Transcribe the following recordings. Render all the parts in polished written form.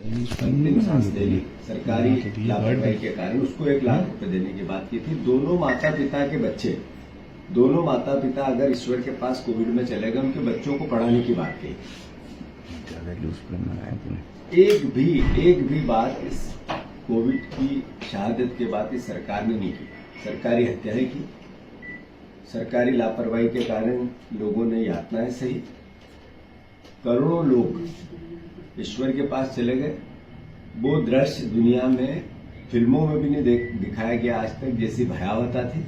अंतिम सांस ले ली सरकारी लापरवाही के कारण, उसको 1 लाख रुपए देने की बात की थी। दोनों माता पिता के बच्चे, दोनों माता पिता अगर ईश्वर के पास कोविड में चले गए, उनके बच्चों को पढ़ाने की बात कही। एक भी बात इस कोविड की शहादत के बाद इस सरकार ने नहीं की। सरकारी हत्याएं की, सरकारी लापरवाही के कारण लोगों ने यातनाएं सही, करोड़ों लोग ईश्वर के पास चले गए। वो दृश्य दुनिया में फिल्मों में भी नहीं दिखाया गया आज तक, जैसी भयावहता थी।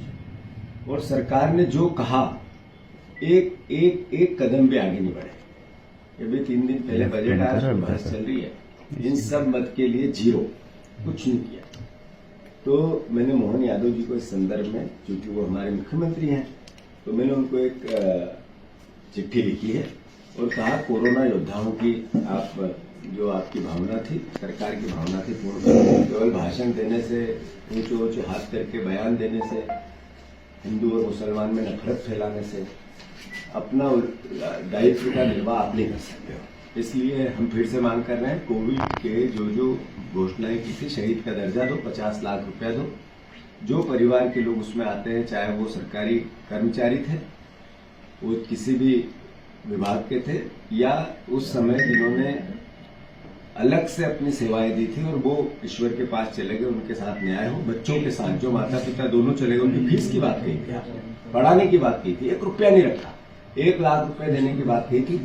और सरकार ने जो कहा, एक कदम भी आगे नहीं बढ़े। अभी 3 दिन पहले बजट आया, उसमें बहस चल रही है, इन सब मत के लिए 0, कुछ नहीं किया। तो मैंने मोहन यादव जी को इस संदर्भ में, क्योंकि वो हमारे मुख्यमंत्री हैं, तो मैंने उनको एक चिट्ठी लिखी है और कहा, कोरोना योद्धाओं की जो आपकी भावना थी, सरकार की भावना थी, पूर्ण केवल भाषण देने से, ऊंचे ऊंचे हाथ करके बयान देने से, हिंदू और मुसलमान में नफरत फैलाने से अपना दायित्व का निर्वाह आप नहीं कर सकते हो। इसलिए हम फिर से मांग कर रहे हैं, कोविड के जो घोषणाएं की थी, शहीद का दर्जा दो, 50 लाख रुपया दो। जो परिवार के लोग उसमें आते हैं, चाहे वो सरकारी कर्मचारी थे, वो किसी भी विभाग के थे, या उस समय जिन्होंने अलग से अपनी सेवाएं दी थी और वो ईश्वर के पास चले गए, उनके साथ न्याय हो। बच्चों के साथ जो माता पिता दोनों चले गए, उनकी फीस की बात कही थी, पढ़ाने की बात की थी, 1 रुपया नहीं रखा, 1 लाख रुपए देने की बात कही थी।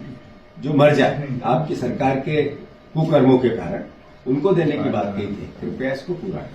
जो मर जाए आपकी सरकार के कुकर्मों के कारण, उनको देने की बात कही थी। कृपया इसको पूरा करें।